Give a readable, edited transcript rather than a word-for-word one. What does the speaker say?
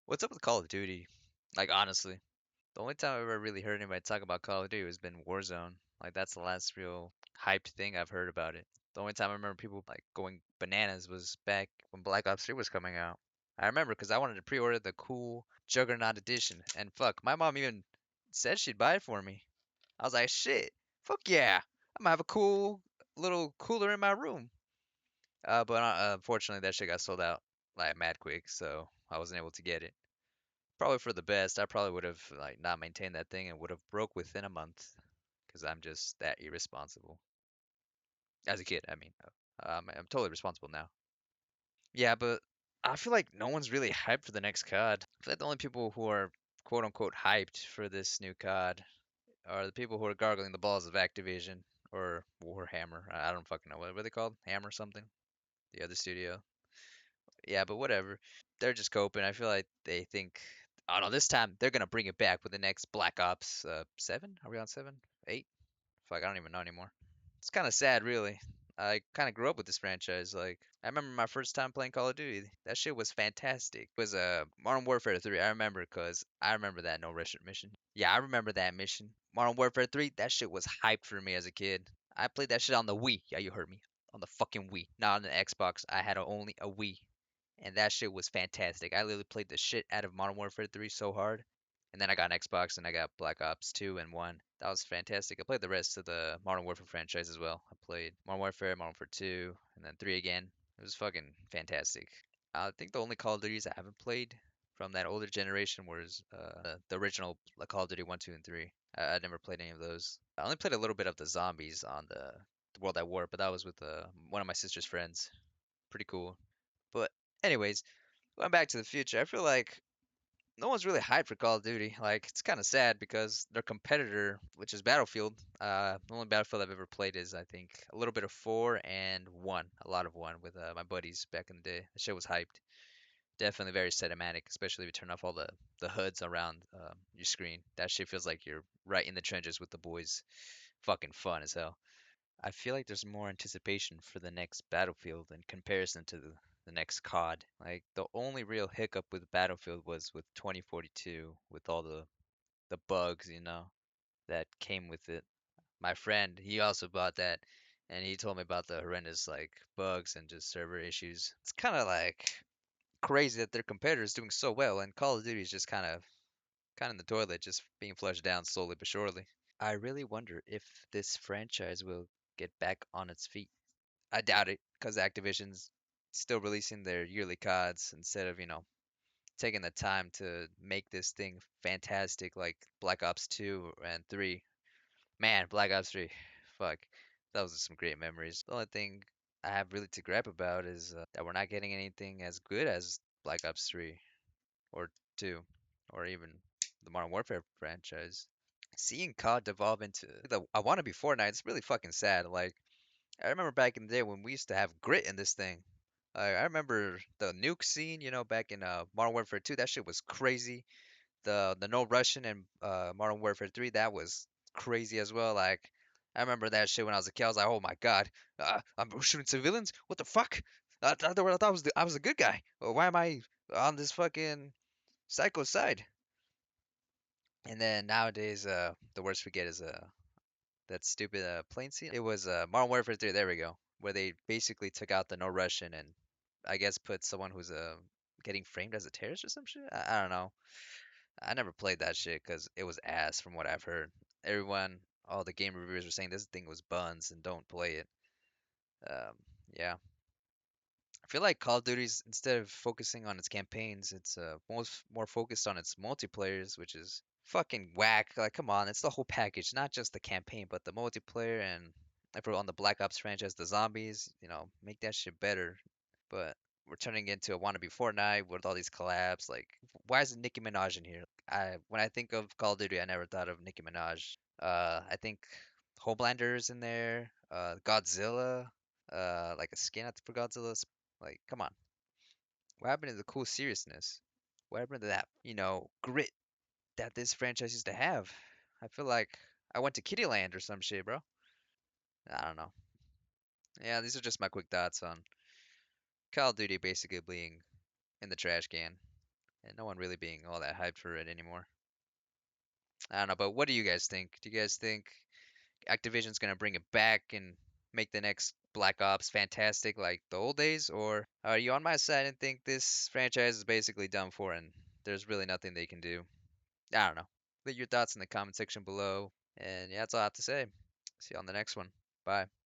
What's up with Call of Duty? Like honestly, the only time I've ever really heard anybody talk about Call of Duty has been Warzone. Like that's the last real hyped thing I've heard about it. The only time I remember people like going bananas was back when Black Ops 3 was coming out. I remember because I wanted to pre-order the cool Juggernaut edition, and fuck, my mom even said she'd buy it for me. I was like, shit, fuck yeah, I'm gonna have a cool little cooler in my room. But unfortunately, that shit got sold out like mad quick, so I wasn't able to get it. Probably for the best. I probably would have like not maintained that thing and would have broke within a month because I'm just that irresponsible. As a kid, I mean. I'm totally responsible now. Yeah, but I feel like no one's really hyped for the next COD. I feel like the only people who are quote unquote hyped for this new COD are the people who are gargling the balls of Activision or Warhammer. I don't fucking know. What are they called? Hammer something? The other studio. Yeah, but whatever. They're just coping. I feel like they think, oh no, this time they're gonna bring it back with the next Black Ops 7. Are we on 7? 8? Fuck, I don't even know anymore. It's kind of sad, really. I kind of grew up with this franchise. Like, I remember my first time playing Call of Duty. That shit was fantastic. It was Modern Warfare 3. I remember because I remember that no rush mission. Yeah, I remember that mission. Modern Warfare 3. That shit was hyped for me as a kid. I played that shit on the Wii. Yeah, you heard me. On the fucking Wii, not on the Xbox. I had only a Wii, and that shit was fantastic. I literally played the shit out of Modern Warfare 3 so hard. And then I got an Xbox and I got Black Ops 2 and 1. That was fantastic. I played the rest of the Modern Warfare franchise as well. I played Modern Warfare, Modern Warfare 2, and then 3 again. It was fucking fantastic. I think the only Call of Duties I haven't played from that older generation was the original Call of Duty 1, 2, and 3. I never played any of those. I only played a little bit of the zombies on the World at War, but that was with one of my sister's friends. Pretty cool. But anyways, going back to the future, I feel like no one's really hyped for Call of Duty. Like it's kind of sad because their competitor, which is Battlefield, the only Battlefield I've ever played is I think a little bit of 4 and 1, a lot of 1 with my buddies back in the day. The shit was hyped. Definitely very cinematic, especially if you turn off all the hoods around your screen. That shit feels like you're right in the trenches with the boys. Fucking fun as hell. I feel like there's more anticipation for the next Battlefield in comparison to the next COD. Like the only real hiccup with Battlefield was with 2042, with all the bugs, that came with it. My friend, he also bought that, and he told me about the horrendous like bugs and just server issues. It's kind of like crazy that their competitor is doing so well, and Call of Duty is just kind of in the toilet, just being flushed down slowly but surely. I really wonder if this franchise will get back on its feet. I doubt it, because Activision's still releasing their yearly CODs instead of, taking the time to make this thing fantastic like Black Ops 2 and 3. Man, Black Ops 3, fuck, those are some great memories. The only thing I have really to gripe about is that we're not getting anything as good as Black Ops 3 or 2 or even the Modern Warfare franchise. Seeing COD devolve into the I want to be Fortnite, it's really fucking sad. Like, I remember back in the day when we used to have grit in this thing. I remember the nuke scene, back in Modern Warfare 2. That shit was crazy. The no Russian and Modern Warfare 3, that was crazy as well. Like, I remember that shit when I was a kid. I was like, oh my god, I'm shooting civilians. What the fuck? I thought I was a good guy. Why am I on this fucking psycho side? And then nowadays, the worst we get is that stupid plane scene. It was Modern Warfare 3. There we go, where they basically took out the no Russian and I guess put someone who's getting framed as a terrorist or some shit. I don't know. I never played that shit because it was ass from what I've heard. Everyone, all the game reviewers were saying this thing was buns and don't play it. Um, yeah. I feel like Call of Duty's instead of focusing on its campaigns, it's most more focused on its multiplayers, which is fucking whack. Like, come on, it's the whole package, not just the campaign, but the multiplayer and if we're on the Black Ops franchise, the zombies, make that shit better. But we're turning into a wannabe Fortnite with all these collabs. Like, why is Nicki Minaj in here? When I think of Call of Duty, I never thought of Nicki Minaj. I think Homelander's in there. Godzilla. Like a skin for Godzilla. Like, come on. What happened to the cool seriousness? What happened to that, grit that this franchise used to have? I feel like I went to Kittyland or some shit, bro. I don't know. Yeah, these are just my quick thoughts on Call of Duty basically being in the trash can. and no one really being all that hyped for it anymore. I don't know, but what do you guys think? Do you guys think Activision's gonna bring it back and make the next Black Ops fantastic like the old days, or are you on my side and think this franchise is basically done for and there's really nothing they can do? I don't know. Leave your thoughts in the comment section below. And yeah, that's all I have to say. See you on the next one. Bye.